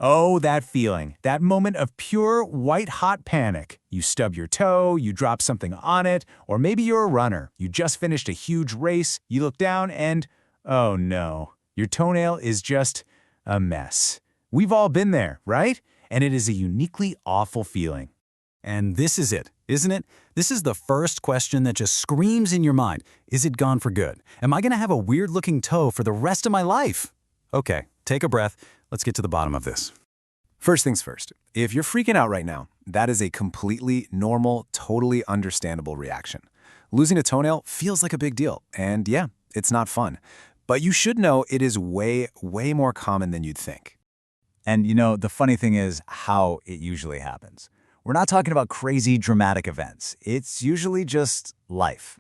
Oh, that feeling, that moment of pure white-hot panic. You stub your toe, you drop something on it, or maybe you're a runner. You just finished a huge race, you look down and, oh no, your toenail is just a mess. We've all been there, right? And it is a uniquely awful feeling. And this is it, isn't it? This is the first question that just screams in your mind. Is it gone for good? Am I going to have a weird-looking toe for the rest of my life? Okay, take a breath. Let's get to the bottom of this. First things first, if you're freaking out right now, that is a completely normal, totally understandable reaction. Losing a toenail feels like a big deal, and yeah, it's not fun. But you should know it is way, way more common than you'd think. And you know, the funny thing is how it usually happens. We're not talking about crazy, dramatic events. It's usually just life.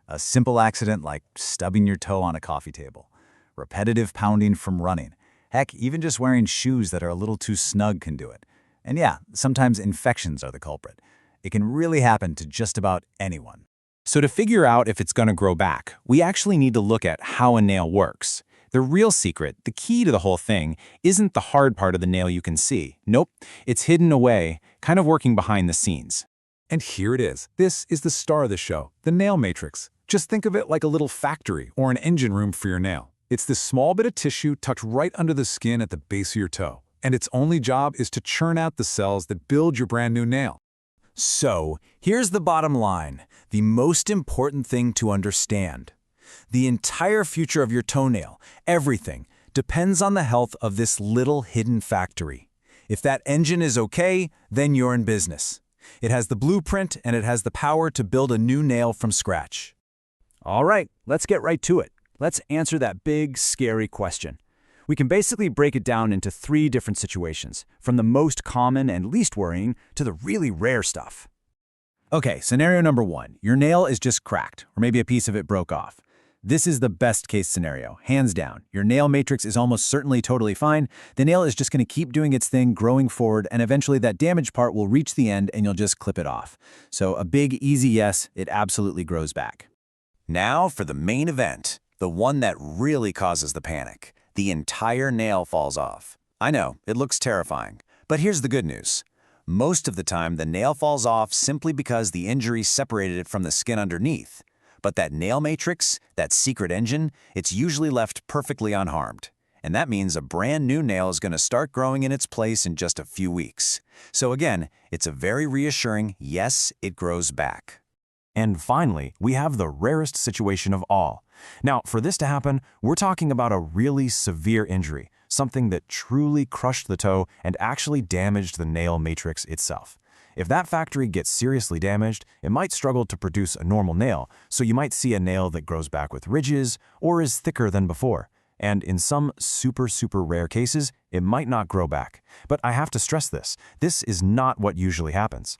A simple accident like stubbing your toe on a coffee table, repetitive pounding from running. Heck, even just wearing shoes that are a little too snug can do it. And yeah, sometimes infections are the culprit. It can really happen to just about anyone. So to figure out if it's going to grow back, we actually need to look at how a nail works. The real secret, the key to the whole thing, isn't the hard part of the nail you can see. Nope, it's hidden away, kind of working behind the scenes. And here it is. This is the star of the show, the nail matrix. Just think of it like a little factory or an engine room for your nail. It's this small bit of tissue tucked right under the skin at the base of your toe, and its only job is to churn out the cells that build your brand new nail. So, here's the bottom line, the most important thing to understand. The entire future of your toenail, everything, depends on the health of this little hidden factory. If that engine is okay, then you're in business. It has the blueprint and it has the power to build a new nail from scratch. All right, let's get right to it. Let's answer that big, scary question. We can basically break it down into 3 different situations, from the most common and least worrying to the really rare stuff. Okay, scenario number 1. Your nail is just cracked, or maybe a piece of it broke off. This is the best case scenario, hands down. Your nail matrix is almost certainly totally fine. The nail is just going to keep doing its thing, growing forward, and eventually that damaged part will reach the end and you'll just clip it off. So a big, easy yes, it absolutely grows back. Now for the main event, the one that really causes the panic. The entire nail falls off. I know, it looks terrifying, but here's the good news. Most of the time, the nail falls off simply because the injury separated it from the skin underneath. But that nail matrix, that secret engine, it's usually left perfectly unharmed. And that means a brand new nail is going to start growing in its place in just a few weeks. So again, it's a very reassuring, yes, it grows back. And finally, we have the rarest situation of all. Now, for this to happen, we're talking about a really severe injury, something that truly crushed the toe and actually damaged the nail matrix itself. If that factory gets seriously damaged, it might struggle to produce a normal nail, so you might see a nail that grows back with ridges or is thicker than before. And in some super rare cases, it might not grow back. But I have to stress this is not what usually happens.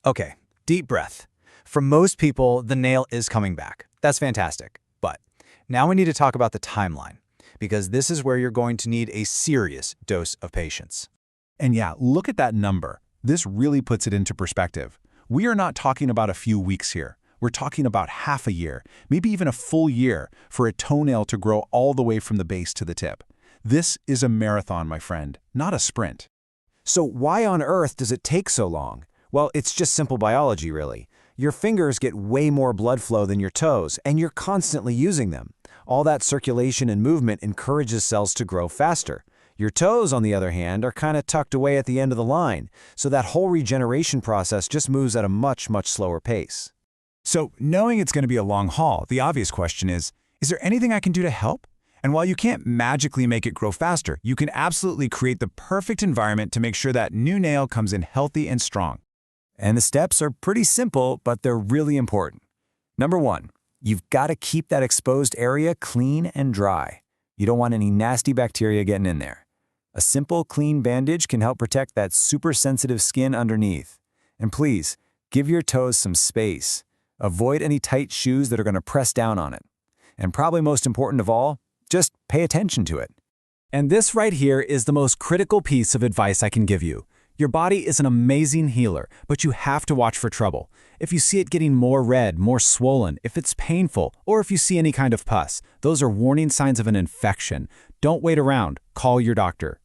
Okay, deep breath. For most people, the nail is coming back. That's fantastic. But now we need to talk about the timeline, because this is where you're going to need a serious dose of patience. And yeah, look at that number. This really puts it into perspective. We are not talking about a few weeks here. We're talking about half a year, maybe even a full year, for a toenail to grow all the way from the base to the tip. This is a marathon, my friend, not a sprint. So why on earth does it take so long? Well, it's just simple biology, really. Your fingers get way more blood flow than your toes, and you're constantly using them. All that circulation and movement encourages cells to grow faster. Your toes, on the other hand, are kind of tucked away at the end of the line, so that whole regeneration process just moves at a much slower pace. So, knowing it's going to be a long haul, the obvious question is there anything I can do to help? And while you can't magically make it grow faster, you can absolutely create the perfect environment to make sure that new nail comes in healthy and strong. And the steps are pretty simple, but they're really important. Number 1, you've got to keep that exposed area clean and dry. You don't want any nasty bacteria getting in there. A simple, clean bandage can help protect that super sensitive skin underneath. And please, give your toes some space. Avoid any tight shoes that are going to press down on it. And probably most important of all, just pay attention to it. And this right here is the most critical piece of advice I can give you. Your body is an amazing healer, but you have to watch for trouble. If you see it getting more red, more swollen, if it's painful, or if you see any kind of pus, those are warning signs of an infection. Don't wait around. Call your doctor.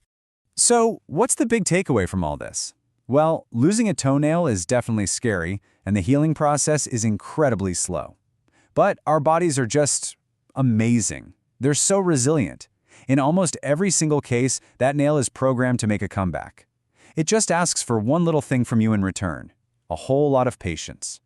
So, what's the big takeaway from all this? Well, losing a toenail is definitely scary, and the healing process is incredibly slow. But our bodies are just amazing. They're so resilient. In almost every single case, that nail is programmed to make a comeback. It just asks for one little thing from you in return: a whole lot of patience.